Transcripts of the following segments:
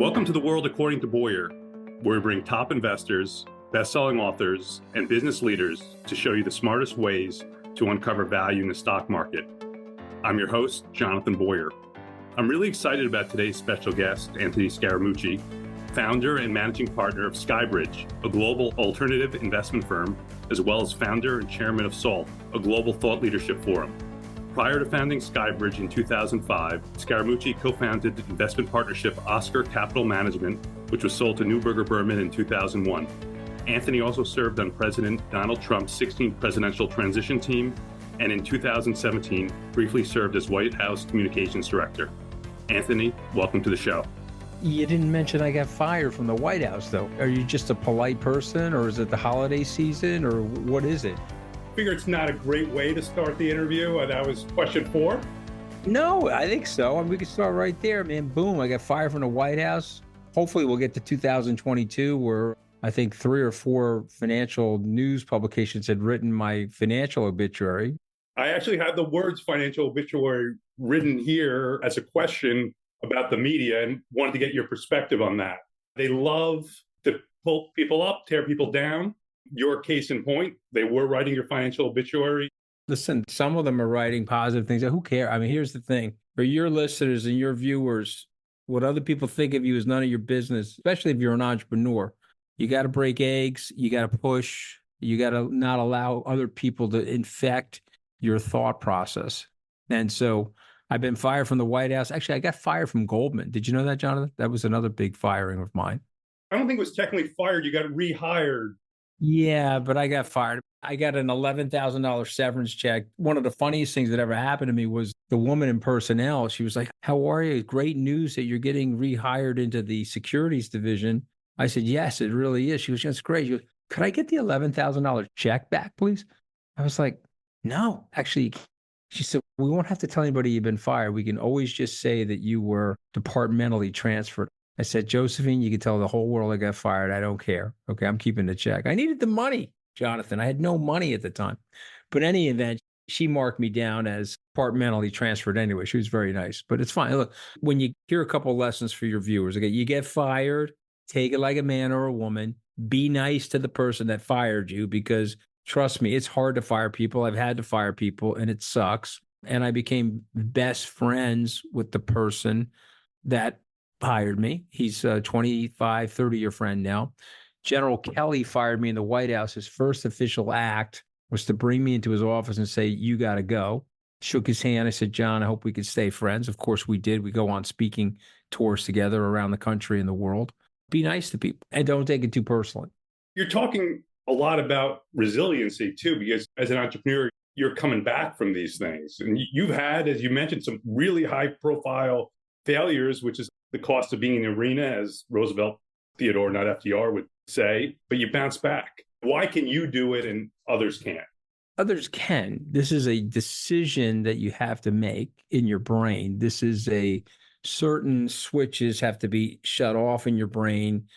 Welcome to the world according to Boyar, where we bring top investors, best-selling authors, and business leaders to show you the smartest ways to uncover value in the stock market. I'm your host, Jonathan Boyar. I'm really excited about today's special guest, Anthony Scaramucci, founder and managing partner of Skybridge, a global alternative investment firm, as well as founder and chairman of SALT, a global thought leadership forum. Prior to founding Skybridge in 2005, Scaramucci co-founded investment partnership Oscar Capital Management, which was sold to Neuberger Berman in 2001. Anthony also served on President Donald Trump's 16th presidential transition team, and in 2017, briefly served as White House Communications Director. Anthony, welcome to the show. You didn't mention I got fired from the White House, though. Are you just a polite person, or is it the holiday season, or what is it? I figure it's not a great way to start the interview. That was question 4. No, I think so. We can start right there, man. Boom, I got fired from the White House. Hopefully we'll get to 2022, where I think 3 or 4 financial news publications had written my financial obituary. I actually had the words financial obituary written here as a question about the media and wanted to get your perspective on that. They love to pull people up, tear people down. Your case in point, they were writing your financial obituary. Listen, some of them are writing positive things. Who cares? I mean, here's the thing. For your listeners and your viewers, what other people think of you is none of your business, especially if you're an entrepreneur. You got to break eggs. You got to push. You got to not allow other people to infect your thought process. And so I've been fired from the White House. Actually, I got fired from Goldman. Did you know that, Jonathan? That was another big firing of mine. I don't think it was technically fired. You got rehired. Yeah, but I got fired. I got an $11,000 severance check. One of the funniest things that ever happened to me was the woman in personnel. She was like, "How are you? Great news that you're getting rehired into the securities division." I said, "Yes, it really is." She goes, "That's great." She goes, "Could I get the $11,000 check back, please?" I was like, "No, actually." She said, "We won't have to tell anybody you've been fired. We can always just say that you were departmentally transferred." I said, "Josephine, you can tell the whole world I got fired. I don't care. Okay, I'm keeping the check." I needed the money, Jonathan. I had no money at the time. But in any event, she marked me down as departmentally transferred anyway. She was very nice, but it's fine. Look, when you hear a couple of lessons for your viewers, okay, you get fired, take it like a man or a woman. Be nice to the person that fired you, because trust me, it's hard to fire people. I've had to fire people and it sucks. And I became best friends with the person that hired me. He's a 25, 30-year friend now. General Kelly fired me in the White House. His first official act was to bring me into his office and say, "You got to go." Shook his hand. I said, "John, I hope we could stay friends." Of course we did. We go on speaking tours together around the country and the world. Be nice to people and don't take it too personally. You're talking a lot about resiliency too, because as an entrepreneur, you're coming back from these things. And you've had, as you mentioned, some really high profile failures, which is the cost of being in the arena, as Roosevelt, Theodore, not FDR, would say, but you bounce back. Why can you do it and others can't? Others can. This is a decision that you have to make in your brain. This is certain switches have to be shut off in your brain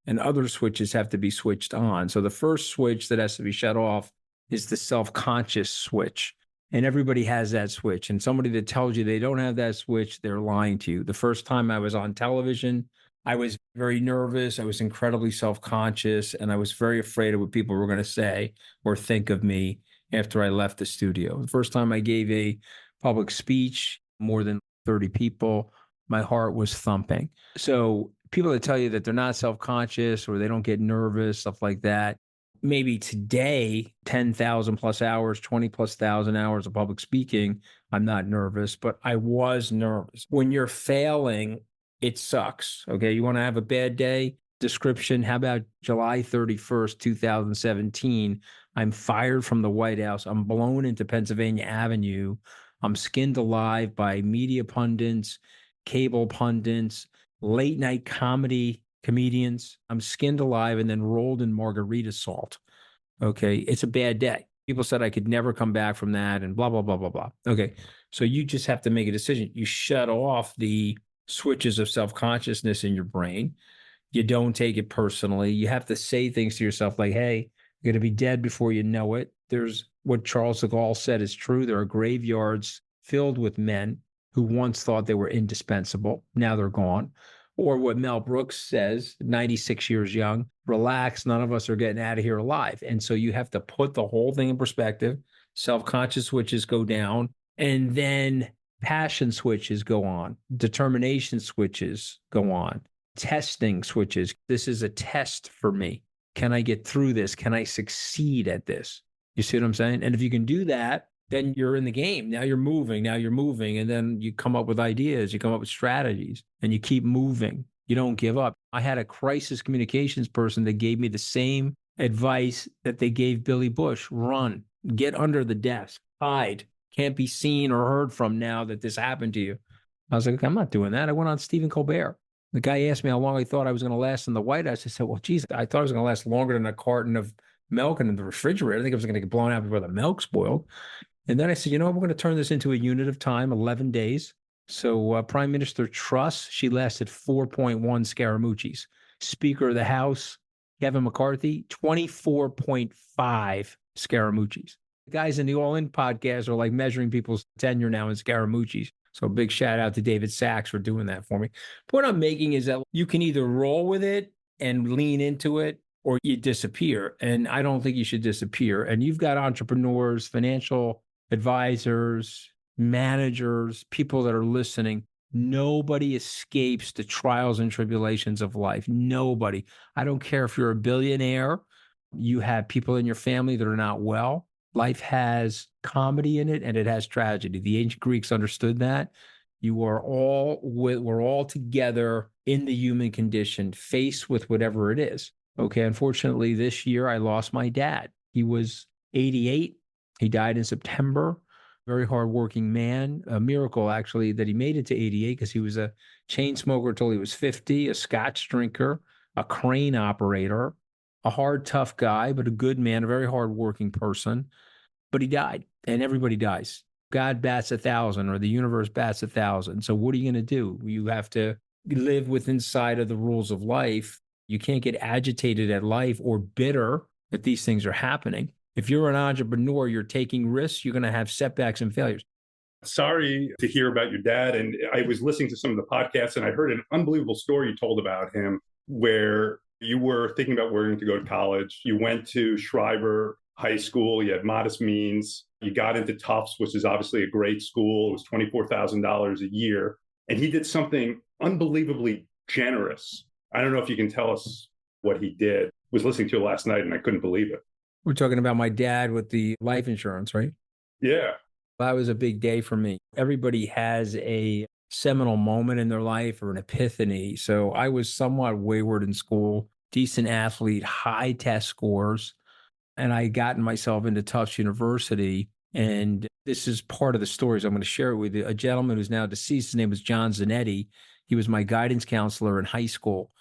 and other switches have to be switched on. So the first switch that has to be shut off is the self-conscious switch. And everybody has that switch. And somebody that tells you they don't have that switch, they're lying to you. The first time I was on television, I was very nervous. I was incredibly self-conscious, and I was very afraid of what people were going to say or think of me after I left the studio. The first time I gave a public speech, more than 30 people, my heart was thumping. So people that tell you that they're not self-conscious or they don't get nervous, stuff like that, maybe today, 10,000 plus hours, 20 plus thousand hours of public speaking, I'm not nervous, but I was nervous. When you're failing, it sucks. Okay. You want to have a bad day? Description. How about July 31st, 2017? I'm fired from the White House. I'm blown into Pennsylvania Avenue. I'm skinned alive by media pundits, cable pundits, late night comedians. I'm skinned alive and then rolled in margarita salt. Okay. It's a bad day. People said I could never come back from that and blah, blah, blah, blah, blah. Okay. So you just have to make a decision. You shut off the switches of self-consciousness in your brain. You don't take it personally. You have to say things to yourself like, "Hey, you're going to be dead before you know it." There's what Charles de Gaulle said is true. There are graveyards filled with men who once thought they were indispensable. Now they're gone. Or what Mel Brooks says, 96 years young, relax, none of us are getting out of here alive. And so you have to put the whole thing in perspective. Self-conscious switches go down, and then passion switches go on, determination switches go on, testing switches. This is a test for me. Can I get through this? Can I succeed at this? You see what I'm saying? And if you can do that, then you're in the game. Now you're moving. And then you come up with ideas, you come up with strategies, and you keep moving. You don't give up. I had a crisis communications person that gave me the same advice that they gave Billy Bush: run, get under the desk, hide, can't be seen or heard from now that this happened to you. I was like, I'm not doing that. I went on Stephen Colbert. The guy asked me how long I thought I was going to last in the White House. I said, well, geez, I thought I was going to last longer than a carton of milk in the refrigerator. I think I was going to get blown out before the milk spoiled. And then I said, you know what, we're going to turn this into a unit of time, 11 days. So Prime Minister Truss, she lasted 4.1 Scaramucci's. Speaker of the House, Kevin McCarthy, 24.5 Scaramucci's. The guys in the All In podcast are like measuring people's tenure now in Scaramucci's. So big shout out to David Sachs for doing that for me. The point I'm making is that you can either roll with it and lean into it, or you disappear. And I don't think you should disappear. And you've got entrepreneurs, financial advisors, managers, people that are listening. Nobody escapes the trials and tribulations of life. Nobody. I don't care if you're a billionaire, you have people in your family that are not well. Life has comedy in it, and it has tragedy. The ancient Greeks understood that. We're all together in the human condition, faced with whatever it is. Okay, unfortunately, this year I lost my dad. He was 88. He died in September. Very hardworking man. A miracle, actually, that he made it to 88, because he was a chain smoker until he was 50, a scotch drinker, a crane operator, a hard, tough guy, but a good man, a very hardworking person. But he died, and everybody dies. God bats 1,000, or the universe bats 1,000. So what are you going to do? You have to live within inside of the rules of life. You can't get agitated at life or bitter that these things are happening. If you're an entrepreneur, you're taking risks, you're going to have setbacks and failures. Sorry to hear about your dad. And I was listening to some of the podcasts, and I heard an unbelievable story you told about him, where you were thinking about where to go to college. You went to Schreiber High School. You had modest means. You got into Tufts, which is obviously a great school. It was $24,000 a year. And he did something unbelievably generous. I don't know if you can tell us what he did. I was listening to it last night, and I couldn't believe it. We're talking about my dad with the life insurance, right? Yeah. That was a big day for me. Everybody has a seminal moment in their life or an epiphany. So I was somewhat wayward in school, decent athlete, high test scores, and I gotten myself into Tufts University. And this is part of the stories I'm going to share with you. A gentleman who's now deceased, his name was John Zanetti. He was my guidance counselor in high school.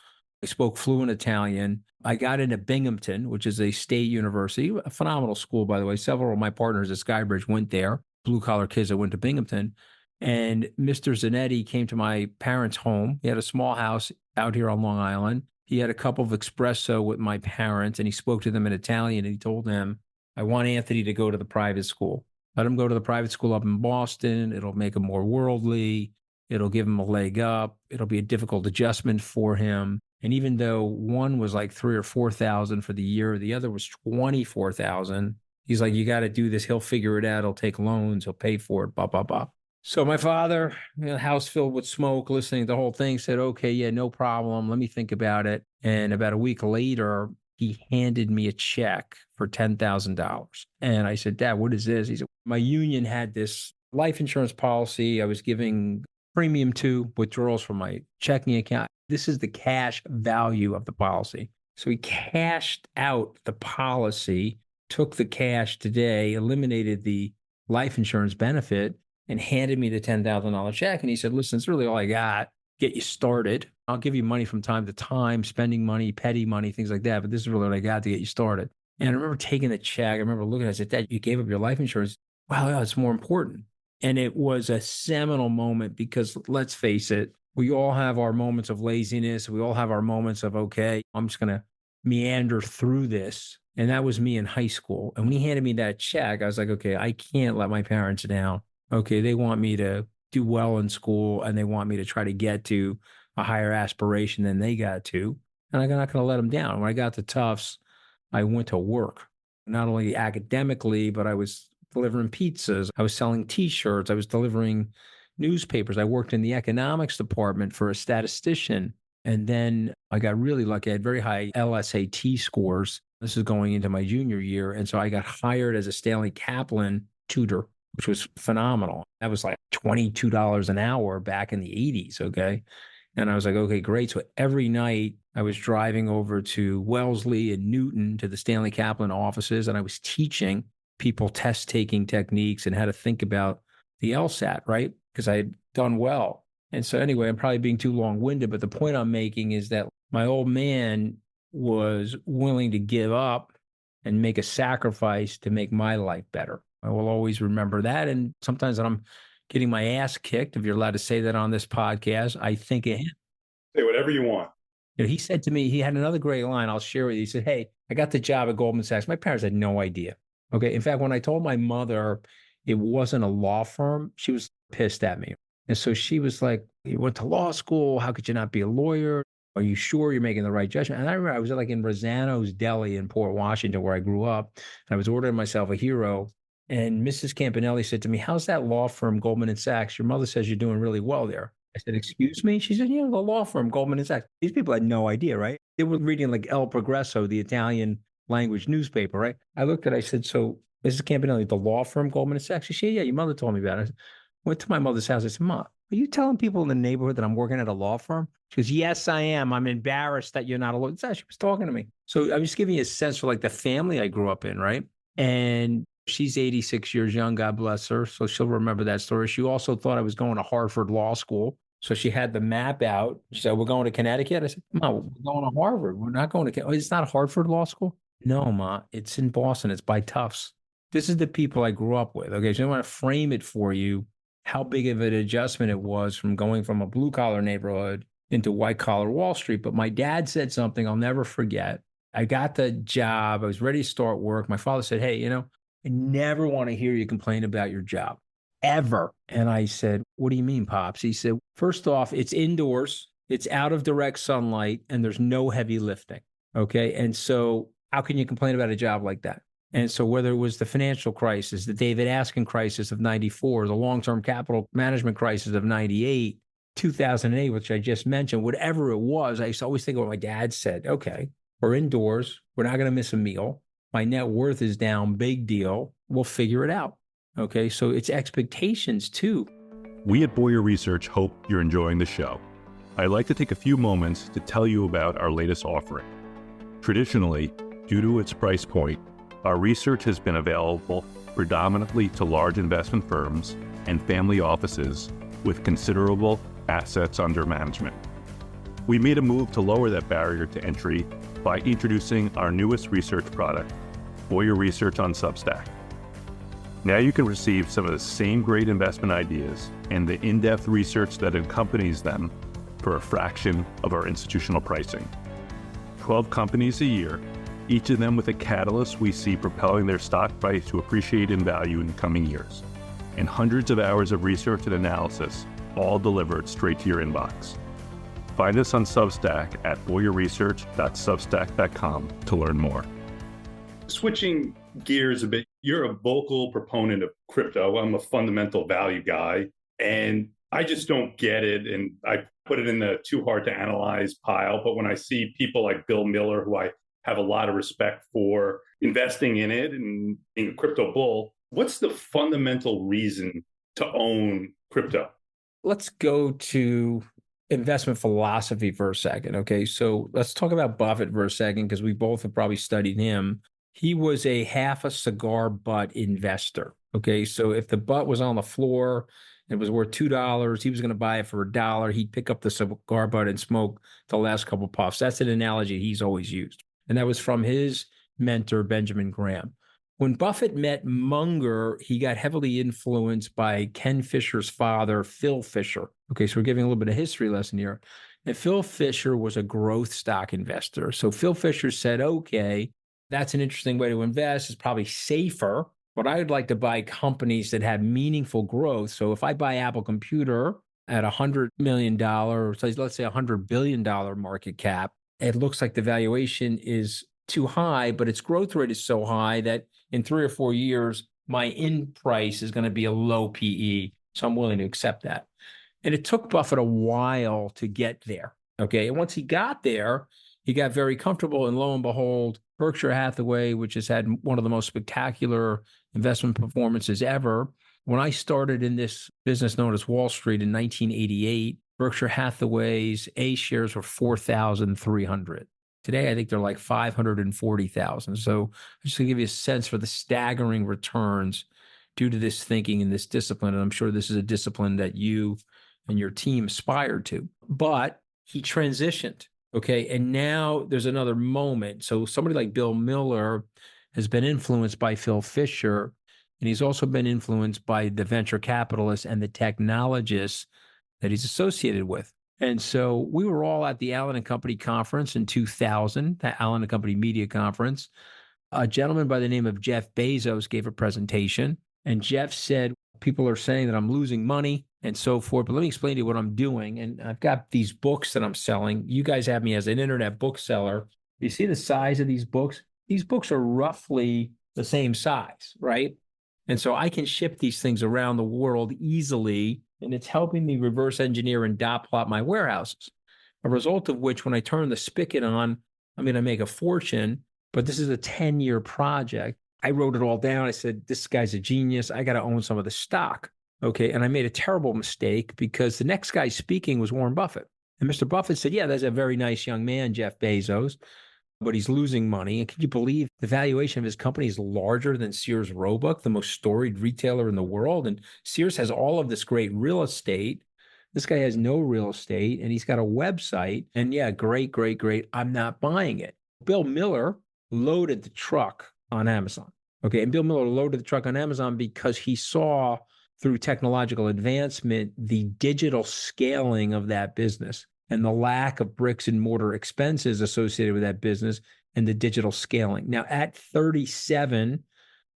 I spoke fluent Italian. I got into Binghamton, which is a state university, a phenomenal school, by the way. Several of my partners at Skybridge went there, blue-collar kids that went to Binghamton. And Mr. Zanetti came to my parents' home. He had a small house out here on Long Island. He had a cup of espresso with my parents, and he spoke to them in Italian, and he told them, I want Anthony to go to the private school. Let him go to the private school up in Boston. It'll make him more worldly. It'll give him a leg up. It'll be a difficult adjustment for him. And even though one was like 3,000 or 4,000 for the year, the other was 24,000. He's like, you got to do this. He'll figure it out. He'll take loans. He'll pay for it. Blah, blah, blah. So my father, house filled with smoke, listening to the whole thing, said, okay, yeah, no problem. Let me think about it. And about a week later, he handed me a check for $10,000. And I said, Dad, what is this? He said, my union had this life insurance policy. I was giving premium to withdrawals from my checking account. This is the cash value of the policy. So he cashed out the policy, took the cash today, eliminated the life insurance benefit, and handed me the $10,000 check. And he said, listen, it's really all I got. Get you started. I'll give you money from time to time, spending money, petty money, things like that. But this is really what I got to get you started. And I remember taking the check. I remember looking at it. I said, Dad, you gave up your life insurance. Wow, yeah, it's more important. And it was a seminal moment because let's face it, we all have our moments of laziness. We all have our moments of, okay, I'm just going to meander through this. And that was me in high school. And when he handed me that check, I was like, okay, I can't let my parents down. Okay, they want me to do well in school and they want me to try to get to a higher aspiration than they got to. And I'm not going to let them down. When I got to Tufts, I went to work, not only academically, but I was delivering pizzas. I was selling T-shirts. I was delivering newspapers. I worked in the economics department for a statistician. And then I got really lucky. I had very high LSAT scores. This is going into my junior year. And so I got hired as a Stanley Kaplan tutor, which was phenomenal. That was like $22 an hour back in the 80s. Okay. And I was like, okay, great. So every night I was driving over to Wellesley and Newton to the Stanley Kaplan offices, and I was teaching people test taking techniques and how to think about the LSAT, right? Because I had done well. And so anyway, I'm probably being too long-winded, but the point I'm making is that my old man was willing to give up and make a sacrifice to make my life better. I will always remember that. And sometimes when I'm getting my ass kicked, if you're allowed to say that on this podcast, I think of him. Say whatever you want. He said to me, he had another great line I'll share with you. He said, hey, I got the job at Goldman Sachs. My parents had no idea. Okay. In fact, when I told my mother it wasn't a law firm, she was pissed at me. And so she was like, you went to law school. How could you not be a lawyer? Are you sure you're making the right judgment? And I remember I was like in Rosano's Deli in Port Washington, where I grew up. And I was ordering myself a hero. And Mrs. Campanelli said to me, how's that law firm, Goldman Sachs? Your mother says you're doing really well there. I said, excuse me? She said, yeah, the law firm, Goldman Sachs. These people had no idea, right? They were reading like El Progresso, the Italian language newspaper, right? I looked at it, I said, so Mrs. Campanelli, the law firm, Goldman Sachs? She said, yeah, your mother told me about it. I went to my mother's house. I said, Ma, are you telling people in the neighborhood that I'm working at a law firm? She goes, yes, I am. I'm embarrassed that you're not a lawyer. She was talking to me. So I'm just giving you a sense for like the family I grew up in, right? And she's 86 years young, God bless her. So she'll remember that story. She also thought I was going to Harvard Law School. So she had the map out. She said, we're going to Connecticut. I said, Ma, we're going to Harvard. We're not going to Connecticut. It's not Harvard Law School. No, Ma, it's in Boston. It's by Tufts. This is the people I grew up with. Okay. So I want to frame it for you, how big of an adjustment it was from going from a blue collar neighborhood into white collar Wall Street. But my dad said something I'll never forget. I got the job. I was ready to start work. My father said, hey, I never want to hear you complain about your job, ever. And I said, what do you mean, Pops? He said, first off, it's indoors, it's out of direct sunlight, and there's no heavy lifting. Okay. And so how can you complain about a job like that? And so whether it was the financial crisis, the David Askin crisis of 94, the long-term capital management crisis of 98, 2008, which I just mentioned, whatever it was, I used to always think of what my dad said. Okay, we're indoors. We're not going to miss a meal. My net worth is down. Big deal. We'll figure it out. Okay, so it's expectations too. We at Boyar Research hope you're enjoying the show. I'd like to take a few moments to tell you about our latest offering. Traditionally, due to its price point, our research has been available predominantly to large investment firms and family offices with considerable assets under management. We made a move to lower that barrier to entry by introducing our newest research product, Boyar Research on Substack. Now you can receive some of the same great investment ideas and the in-depth research that accompanies them for a fraction of our institutional pricing. 12 companies a year, each of them with a catalyst we see propelling their stock price to appreciate in value in the coming years, and hundreds of hours of research and analysis, all delivered straight to your inbox. Find us on Substack at boyarresearch.substack.com to learn more. Switching gears a bit, you're a vocal proponent of crypto. I'm a fundamental value guy, and I just don't get it. And I put it in the too hard to analyze pile. But when I see people like Bill Miller, who I have a lot of respect for, investing in it and being a crypto bull, what's the fundamental reason to own crypto? Let's go to investment philosophy for a second. Okay. So let's talk about Buffett for a second, because we both have probably studied him. He was a half a cigar butt investor. Okay. So if the butt was on the floor, it was worth $2, he was going to buy it for $1. He'd pick up the cigar butt and smoke the last couple puffs. That's an analogy he's always used. And that was from his mentor, Benjamin Graham. When Buffett met Munger, he got heavily influenced by Ken Fisher's father, Phil Fisher. Okay, so we're giving a little bit of history lesson here. And Phil Fisher was a growth stock investor. So Phil Fisher said, okay, that's an interesting way to invest. It's probably safer, but I would like to buy companies that have meaningful growth. So if I buy Apple Computer, at $100 million, so let's say $100 billion market cap, it looks like the valuation is too high, but its growth rate is so high that in 3 or 4 years, my in price is going to be a low PE. So I'm willing to accept that. And it took Buffett a while to get there. Okay. And once he got there, he got very comfortable. And lo and behold, Berkshire Hathaway, which has had one of the most spectacular investment performances ever. When I started in this business known as Wall Street in 1988, Berkshire Hathaway's A shares were 4,300. Today, I think they're like 540,000. So just to give you a sense for the staggering returns due to this thinking and this discipline. And I'm sure this is a discipline that you and your team aspired to. But he transitioned. Okay. And now there's another moment. So somebody like Bill Miller has been influenced by Phil Fisher, and he's also been influenced by the venture capitalists and the technologists that he's associated with. And so we were all at the Allen & Company conference in 2000, the Allen & Company media conference. A gentleman by the name of Jeff Bezos gave a presentation, and Jeff said, people are saying that I'm losing money and so forth, but let me explain to you what I'm doing. And I've got these books that I'm selling. You guys have me as an internet bookseller. You see the size of these books? These books are roughly the same size, right? And so I can ship these things around the world easily, and it's helping me reverse engineer and dot plot my warehouses. A result of which, when I turn the spigot on, I'm going to make a fortune, but this is a 10-year project. I wrote it all down. I said, this guy's a genius. I got to own some of the stock. Okay. And I made a terrible mistake because the next guy speaking was Warren Buffett. And Mr. Buffett said, yeah, that's a very nice young man, Jeff Bezos, but he's losing money. And can you believe the valuation of his company is larger than Sears Roebuck, the most storied retailer in the world? And Sears has all of this great real estate. This guy has no real estate, and he's got a website. And yeah, great, great, great. I'm not buying it. Bill Miller loaded the truck on Amazon. Okay. And Bill Miller loaded the truck on Amazon because he saw through technological advancement the digital scaling of that business and the lack of bricks and mortar expenses associated with that business and the digital scaling. Now, at 37,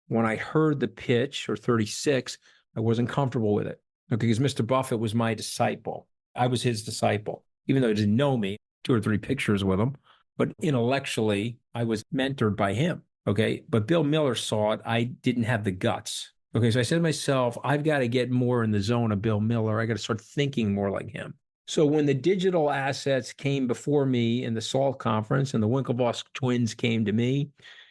when I heard the pitch, or 36, I wasn't comfortable with it. Okay, because Mr. Buffett was my disciple. I was his disciple, even though he didn't know me, 2 or 3 pictures with him. But intellectually, I was mentored by him. Okay, but Bill Miller saw it. I didn't have the guts. Okay, so I said to myself, I've got to get more in the zone of Bill Miller. I got to start thinking more like him. So when the digital assets came before me in the SALT conference and the Winklevoss twins came to me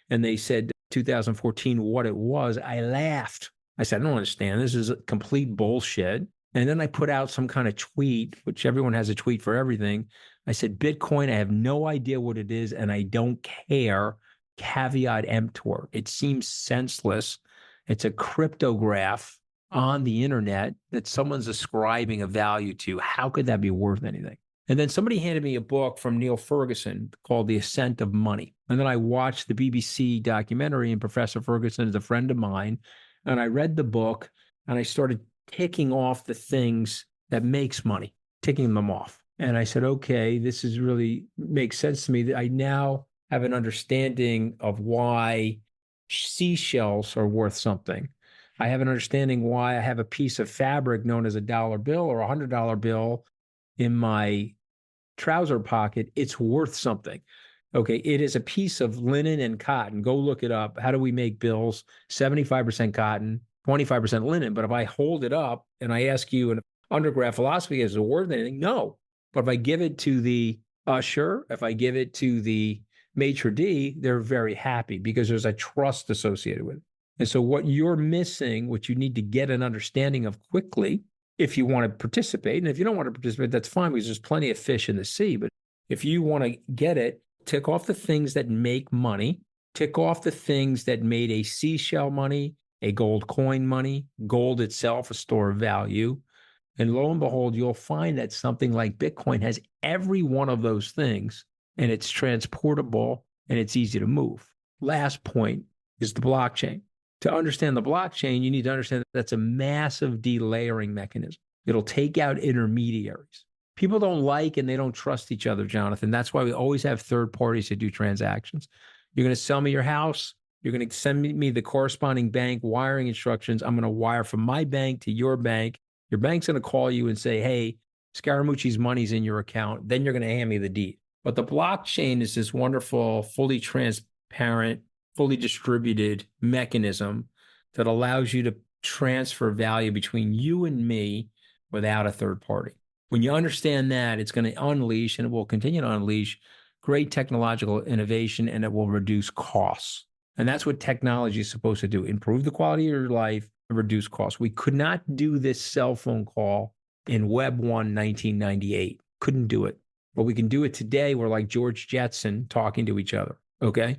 and they said 2014 what it was, I laughed. I said, I don't understand. This is complete bullshit. And then I put out some kind of tweet, which everyone has a tweet for everything. I said, Bitcoin, I have no idea what it is and I don't care. Caveat emptor. It seems senseless. It's a cryptograph on the internet that someone's ascribing a value to. How could that be worth anything? And then somebody handed me a book from Neil Ferguson called The Ascent of Money. And then I watched the BBC documentary, and Professor Ferguson is a friend of mine. And I read the book and I started ticking off the things that makes money, ticking them off. And I said, okay, this is really makes sense to me that I now have an understanding of why seashells are worth something. I have an understanding why I have a piece of fabric known as a dollar bill or $100 bill in my trouser pocket. It's worth something. Okay. It is a piece of linen and cotton. Go look it up. How do we make bills? 75% cotton, 25% linen. But if I hold it up and I ask you an undergrad philosophy, is it worth anything? No. But if I give it to the usher, if I give it to the maitre d', they're very happy because there's a trust associated with it. And so what you're missing, what you need to get an understanding of quickly, if you want to participate, and if you don't want to participate, that's fine because there's plenty of fish in the sea. But if you want to get it, tick off the things that make money, tick off the things that made a seashell money, a gold coin money, gold itself, a store of value. And lo and behold, you'll find that something like Bitcoin has every one of those things, and it's transportable and it's easy to move. Last point is the blockchain. To understand the blockchain, you need to understand that that's a massive delayering mechanism. It'll take out intermediaries. People don't like and they don't trust each other, Jonathan. That's why we always have third parties to do transactions. You're going to sell me your house. You're going to send me the corresponding bank wiring instructions. I'm going to wire from my bank to your bank. Your bank's going to call you and say, hey, Scaramucci's money's in your account. Then you're going to hand me the deed. But the blockchain is this wonderful, fully transparent, fully distributed mechanism that allows you to transfer value between you and me without a third party. When you understand that, it's going to unleash, and it will continue to unleash, great technological innovation, and it will reduce costs. And that's what technology is supposed to do: improve the quality of your life and reduce costs. We could not do this cell phone call in Web 1 1998. Couldn't do it. But we can do it today. We're like George Jetson talking to each other. Okay.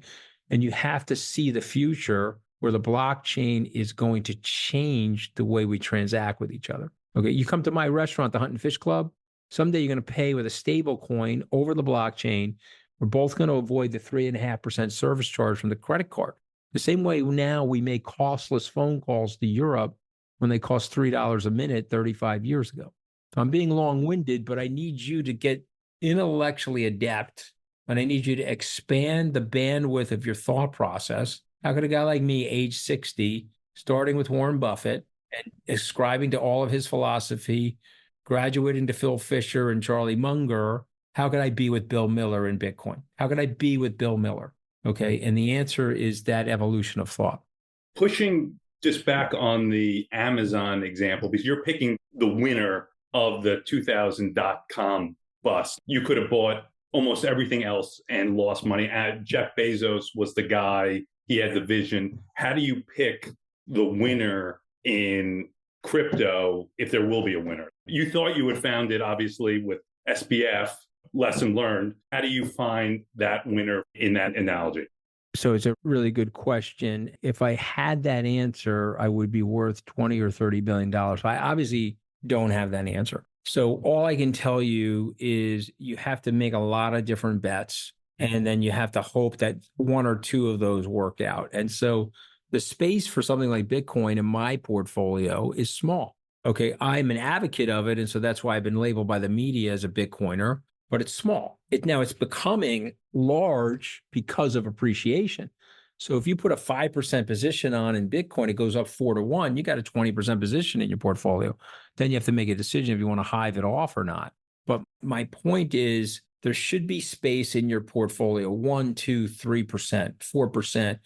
And you have to see the future where the blockchain is going to change the way we transact with each other. Okay. You come to my restaurant, the Hunt and Fish Club. Someday you're going to pay with a stable coin over the blockchain. We're both going to avoid the 3.5% service charge from the credit card. The same way now we make costless phone calls to Europe when they cost $3 a minute 35 years ago. So I'm being long-winded, but I need you to get intellectually adept, and I need you to expand the bandwidth of your thought process. How could a guy like me, age 60, starting with Warren Buffett and ascribing to all of his philosophy, graduating to Phil Fisher and Charlie Munger, how could I be with Bill Miller in Bitcoin? How could I be with Bill Miller? Okay. And the answer is that evolution of thought. Pushing just back on the Amazon example, because you're picking the winner of the 2000 .com bust. You could have bought almost everything else and lost money. Jeff Bezos was the guy. He had the vision. How do you pick the winner in crypto if there will be a winner? You thought you had found it, obviously, with SBF. Lesson learned. How do you find that winner in that analogy? So it's a really good question. If I had that answer, I would be worth 20 or $30 billion. I obviously don't have that answer. So all I can tell you is you have to make a lot of different bets, and then you have to hope that one or two of those work out. And so the space for something like Bitcoin in my portfolio is small. Okay, I'm an advocate of it, and so that's why I've been labeled by the media as a Bitcoiner. But it's small. Now it's becoming large because of appreciation. So if you put a 5% position on in Bitcoin, it goes up 4-1, you got a 20% position in your portfolio. Then you have to make a decision if you want to hive it off or not. But my point is there should be space in your portfolio, 1, 2, 3%, 4%,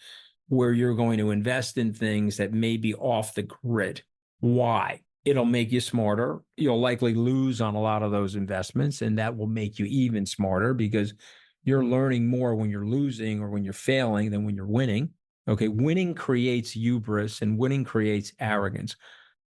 where you're going to invest in things that may be off the grid. Why? It'll make you smarter. You'll likely lose on a lot of those investments, and that will make you even smarter because you're learning more when you're losing or when you're failing than when you're winning. Okay, winning creates hubris and winning creates arrogance.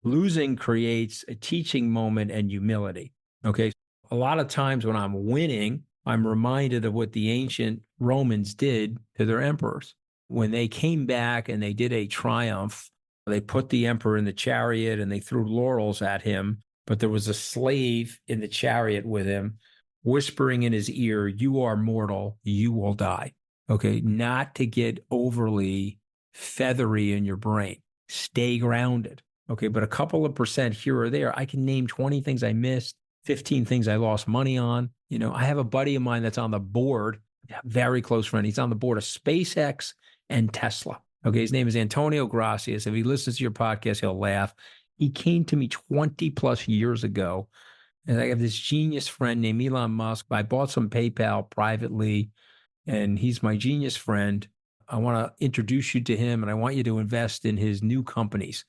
Losing creates a teaching moment and humility. Okay, a lot of times when I'm winning, I'm reminded of what the ancient Romans did to their emperors. When they came back and they did a triumph, they put the emperor in the chariot and they threw laurels at him, but there was a slave in the chariot with him, whispering in his ear, "You are mortal, you will die." Okay, not to get overly feathery in your brain. Stay grounded. Okay, but a couple of percent here or there, I can name 20 things I missed, 15 things I lost money on. I have a buddy of mine that's on the board, very close friend. He's on the board of SpaceX and Tesla. Okay, his name is Antonio Gracias. If he listens to your podcast, he'll laugh. He came to me 20 plus years ago, and I have this genius friend named Elon Musk. I bought some PayPal privately, and he's my genius friend. I want to introduce you to him, and I want you to invest in his new companies.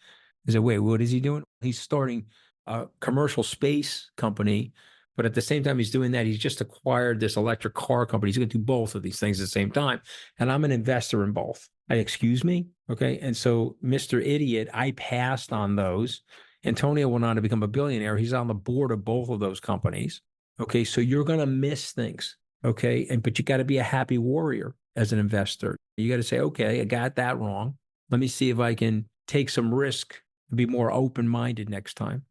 I said, wait, what is he doing? He's starting a commercial space company, but at the same time he's doing that, he's just acquired this electric car company. He's going to do both of these things at the same time, and I'm an investor in both. Excuse me? Okay. And so, Mr. Idiot, I passed on those. Antonio went on to become a billionaire. He's on the board of both of those companies. Okay. So you're going to miss things. Okay. But you got to be a happy warrior as an investor. You got to say, okay, I got that wrong. Let me see if I can take some risk and be more open-minded next time.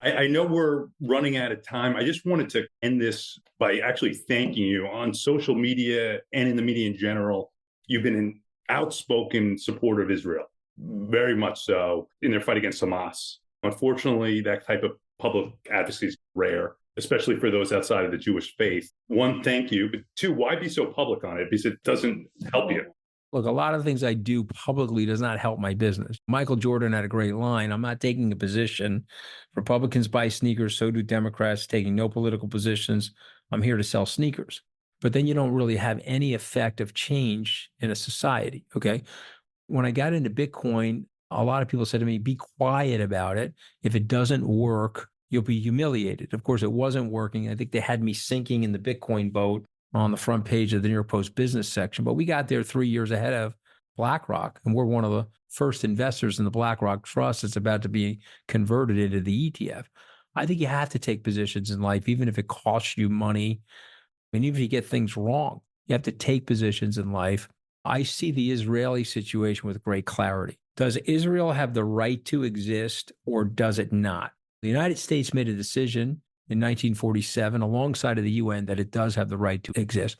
I know we're running out of time. I just wanted to end this by actually thanking you. On social media and in the media in general, you've been an outspoken supporter of Israel, very much so, in their fight against Hamas. Unfortunately, that type of public advocacy is rare, especially for those outside of the Jewish faith. One, thank you. But two, why be so public on it? Because it doesn't help you. Look, a lot of the things I do publicly does not help my business. Michael Jordan had a great line. I'm not taking a position. Republicans buy sneakers, so do Democrats, taking no political positions. I'm here to sell sneakers. But then you don't really have any effect of change in a society. Okay. When I got into Bitcoin, a lot of people said to me, be quiet about it. If it doesn't work, you'll be humiliated. Of course, it wasn't working. I think they had me sinking in the Bitcoin boat on the front page of the New York Post business section. But we got there 3 years ahead of BlackRock, and we're one of the first investors in the BlackRock Trust that's about to be converted into the ETF. I think you have to take positions in life, even if it costs you money, and even if you get things wrong. You have to take positions in life. I see the Israeli situation with great clarity. Does Israel have the right to exist or does it not? The United States made a decision in 1947 alongside of the UN that it does have the right to exist.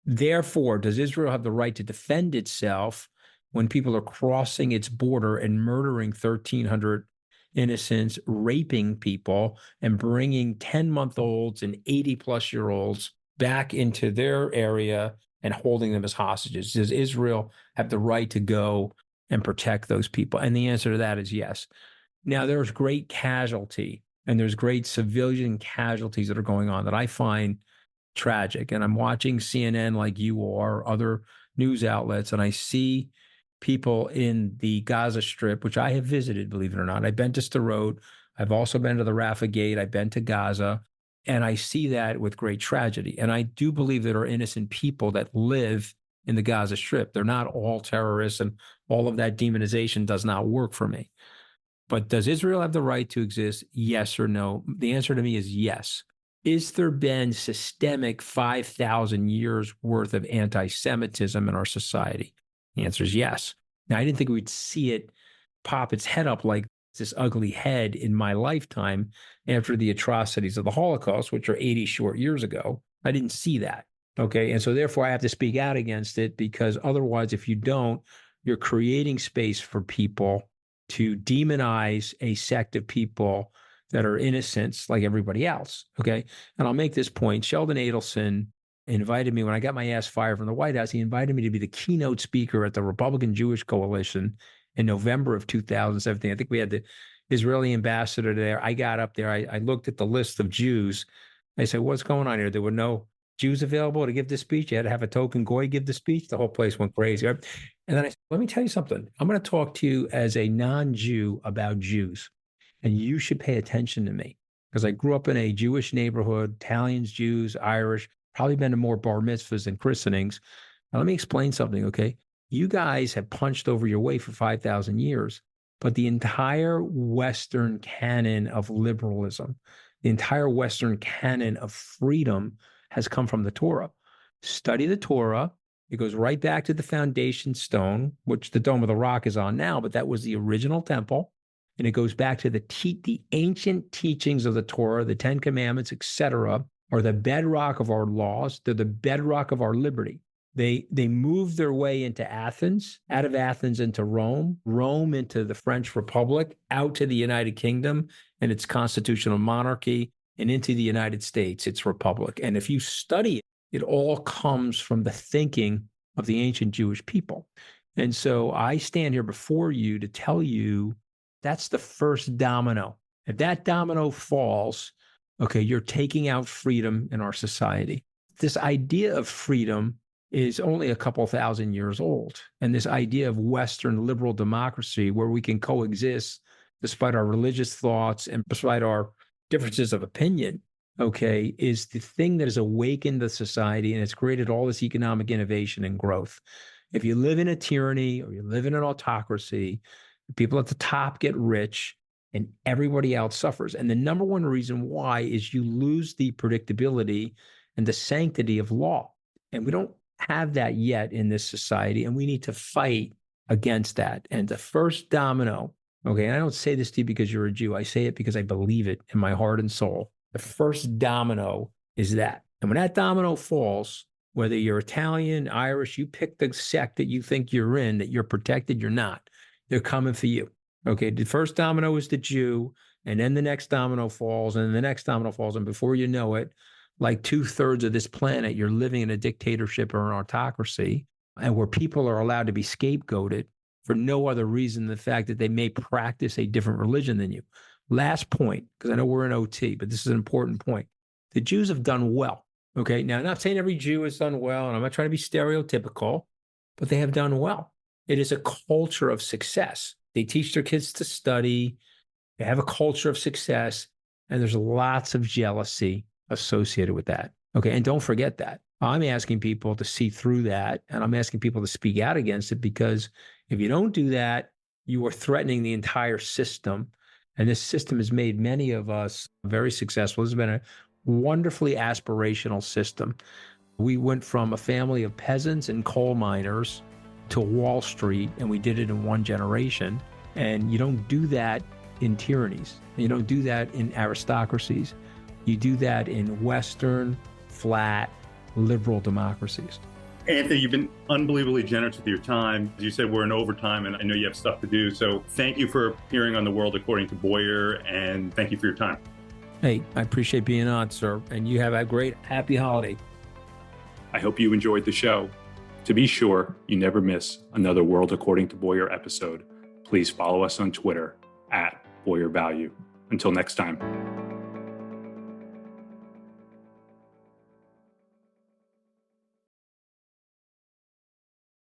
Therefore, does Israel have the right to defend itself when people are crossing its border and murdering 1,300 innocents, raping people, and bringing 10-month-olds and 80-plus-year-olds back into their area and holding them as hostages? Does Israel have the right to go and protect those people? And the answer to that is yes. Now, there's great casualty and there's great civilian casualties that are going on that I find tragic. And I'm watching CNN like you are, other news outlets, and I see people in the Gaza Strip, which I have visited, believe it or not. I've been to Sderot. I've also been to the Rafah Gate. I've been to Gaza. And I see that with great tragedy. And I do believe there are innocent people that live in the Gaza Strip. They're not all terrorists, and all of that demonization does not work for me. But does Israel have the right to exist? Yes or no? The answer to me is yes. Is there been systemic 5,000 years worth of anti-Semitism in our society? The answer is yes. Now, I didn't think we'd see it pop its head up like this ugly head in my lifetime after the atrocities of the Holocaust, which are 80 short years ago. I didn't see that. Okay. And so therefore I have to speak out against it, because otherwise, if you don't, you're creating space for people to demonize a sect of people that are innocents like everybody else. Okay. And I'll make this point. Sheldon Adelson invited me when I got my ass fired from the White House. He invited me to be the keynote speaker at the Republican Jewish Coalition in November of 2017. I think we had the Israeli ambassador there. I got up there. I looked at the list of Jews. I said, what's going on here? There were no Jews available to give this speech. You had to have a token goy give the speech. The whole place went crazy. And then I said, let me tell you something. I'm going to talk to you as a non-Jew about Jews. And you should pay attention to me, because I grew up in a Jewish neighborhood, Italians, Jews, Irish, probably been to more bar mitzvahs and christenings. Now, let me explain something, okay? You guys have punched over your weight for 5,000 years, but the entire Western canon of liberalism, the entire Western canon of freedom has come from the Torah. Study the Torah. It goes right back to the foundation stone, which the Dome of the Rock is on now, but that was the original temple. And it goes back to the ancient teachings of the Torah, the Ten Commandments, etc., are the bedrock of our laws. They're the bedrock of our liberty. They moved their way into Athens, out of Athens into Rome, Rome into the French Republic, out to the United Kingdom and its constitutional monarchy, and into the United States, its republic. And if you study it, it all comes from the thinking of the ancient Jewish people. And so I stand here before you to tell you that's the first domino. If that domino falls, okay, you're taking out freedom in our society. This idea of freedom is only a couple thousand years old. And this idea of Western liberal democracy, where we can coexist despite our religious thoughts and despite our differences of opinion, okay, is the thing that has awakened the society, and it's created all this economic innovation and growth. If you live in a tyranny or you live in an autocracy, the people at the top get rich and everybody else suffers. And the number one reason why is you lose the predictability and the sanctity of law. And we don't have that yet in this society, and we need to fight against that. And the first domino, okay, and I don't say this to you because you're a Jew. I say it because I believe it in my heart and soul. The first domino is that. And when that domino falls, whether you're Italian, Irish, you pick the sect that you think you're in, that you're protected, you're not. They're coming for you. Okay, the first domino is the Jew, and then the next domino falls, and the next domino falls, and before you know it, like 2/3 of this planet, you're living in a dictatorship or an autocracy. and where people are allowed to be scapegoated for no other reason than the fact that they may practice a different religion than you. Last point, because I know we're in OT, but this is an important point. The Jews have done well. Okay. Now, I'm not saying every Jew has done well, and I'm not trying to be stereotypical, but they have done well. It is a culture of success. They teach their kids to study. They have a culture of success, and there's lots of jealousy associated with that. Okay. And don't forget that. I'm asking people to see through that, and I'm asking people to speak out against it, because if you don't do that, you are threatening the entire system. And this system has made many of us very successful. This has been a wonderfully aspirational system. We went from a family of peasants and coal miners to Wall Street, and we did it in one generation. And you don't do that in tyrannies. You don't do that in aristocracies. You do that in Western, flat, liberal democracies. Anthony, you've been unbelievably generous with your time. As you said, we're in overtime, and I know you have stuff to do. So thank you for appearing on The World According to Boyar, and thank you for your time. Hey, I appreciate being on, sir. And you have a great, happy holiday. I hope you enjoyed the show. To be sure you never miss another World According to Boyar episode, please follow us on Twitter @BoyarValue. Until next time.